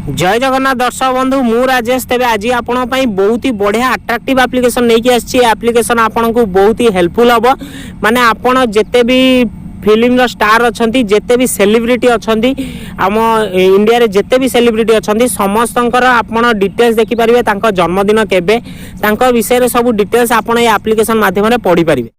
जय जगन्नाथ दर्शक बंधु मु राजेश तेज आज आपण बहुत ही बढ़िया अट्राक्टिव एप्लिकेशन नहीं आसी एप्लिकेशन आपन को बहुत ही हेल्पफुल हम माने आपन जिते भी फिल्म स्टार अच्छा जिते भी सेलिब्रिटी अच्छा आम इंडिया रे जिते भी सेलिब्रिटी अच्छा समस्त आपन डिटेल्स देखिपारे जन्मदिन केबे विषय सब डिटेल्स आपन ये एप्लिकेशन माध्यम पढ़ी पारे।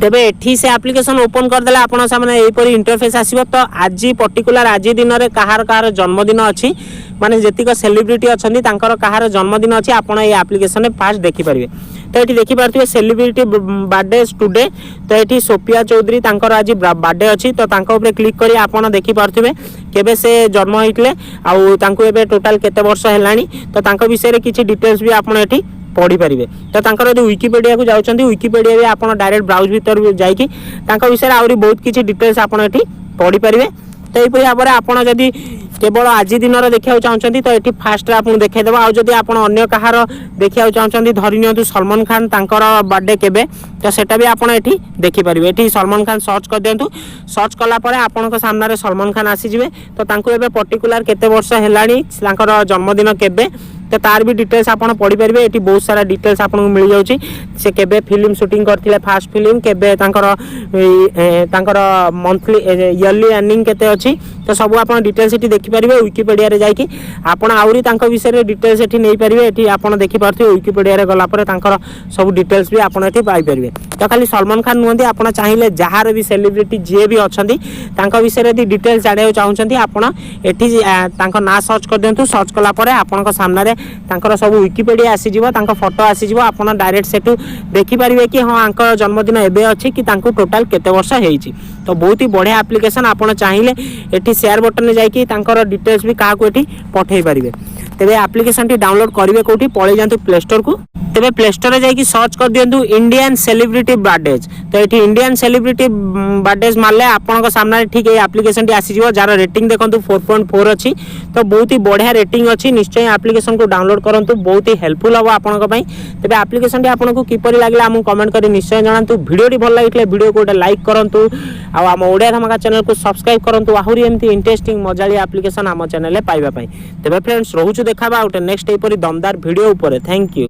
तेबे एठी से एप्लिकेशन ओपन करदेले आपण सामने एपरी इंटरफेस आसीबो। तो आज पर्टिकुलर आज दिन रे कहार जन्मदिन अछि माने जेतिक सेलिब्रिटी अछंती तांकर कहार जन्मदिन अछि आपण ए एप्लिकेशन में फास्ट देखि परिबे। तो एठी देखि पारथिबे सेलिब्रिटी बर्थडे टुडे। तो एठी सोफिया चौधरी तांकर आज बर्थडे अछि तो तांको ऊपर क्लिक करी आपण देखि पारथिबे केबे से जन्म होइतले आउ तांको एबे टोटल केते वर्ष हेलानी। तो तांको विषय रे किछि डिटेल्स भी आपण एठी पढ़ी पारे। तो तांकर यदि विकिपीडिया को जाउछंती विकिपीडिया रे आपण डायरेक्ट ब्राउज भीतर जाइकी तांका विषय रे आउरी बहुत किछि डिटेल्स आपण एठी पढ़ी पारे। तो एपरि भाबरे आपण जदि केवल आज दिन देखा चाहते तो ये फास्ट आपको देखा आउ जदि आप अन्य कहार देखा चाहते धरी नियंतु सलमान खान तांकर बर्थडे केबे तो सेटा भी आपड़ ये देखिपारे। ये सलमान खान सर्च कर दिंतु सर्च कलापर आपण सामने सलमान खान आसीजे तो तांको पर्टिकुलर केते वर्ष हेलानी जन्मदिन केबे तो तार भी डिटेल्स आपन पढ़ी पारे। ये बहुत सारा डिटेल्स आपको मिल जाउची से केबे फिल्म शूटिंग करथिले फास्ट फिल्म केबे तांकर मंथली इयरली अर्निंग केते अछि तो सब आपन डिटेल्स एठी देखि पारिबे। विकिपीडिया रे जाइकी आपन आउरी तांको विषय रे डिटेल्स एठी नै पारिबे। एठी आपन देखि पारथिबे विकिपीडिया रे गला परे तांकर सब डिटेल्स भी आपन एठी पाइ पारिबे। तो खाली सलमान खान नुहंती आपन चाहिले जहार भी सेलिब्रिटी जे भी अछंती तांको विषय रे डिटेल्स जानियो चाहुचंती आपन एठी तांको ना सर्च कर दियंतु सर्च कला परे आपन को सामने रे तांकर सब विकिपीडिया आसी जिवो तांको फोटो आसी जिवो आपन डायरेक्ट सेटू देखि पारिबे कि हां आंकर जन्मदिन एबे अछि कि तांको टोटल केते वर्ष हेइछि। तो बहुत ही बढ़िया एप्लिकेशन आपन चाहिले एठी शेयर बटन में जाइकी तांकर डिटेल्स भी काहा को एठी पठेई पारिबे। तेबे एप्लिकेशन टी डाउनलोड करिवे कोठी पळे जांतु प्ले स्टोर को। तेबे प्ले स्टोर रे जाइकी सर्च कर दियंतु इंडियन सेलिब्रिटी बर्थडेज। तो एठी इंडियन सेलिब्रिटी बर्थडेज मारले आपन को सामने ठीक ए एप्लिकेशन टी आसी जिवो जार रेटिंग देखंतु 4.4 अछि। तो बहुत ही बढ़िया रेटिंग अछि निश्चय एप्लिकेशन को डाउनलोड करंतु बहुत ही हेल्पफुल हो आपन को पई। तेबे एप्लिकेशन टी आपन को किपरि लागला हमु कमेंट करी निश्चय जणांतु। वीडियो टी भल लागितले वीडियो को लाइक करंतु आ हम ओडिया धमाका चैनल को सब्सक्राइब करंतु आहुरी एमती इंटरेस्टिंग मजाली एप्लिकेशन हम चैनल ले पाइबा पई। तेबे फ्रेंड्स रहूछु देखाबा उटे नेक्स्ट एपरि दमदार वीडियो ऊपर। Thank you.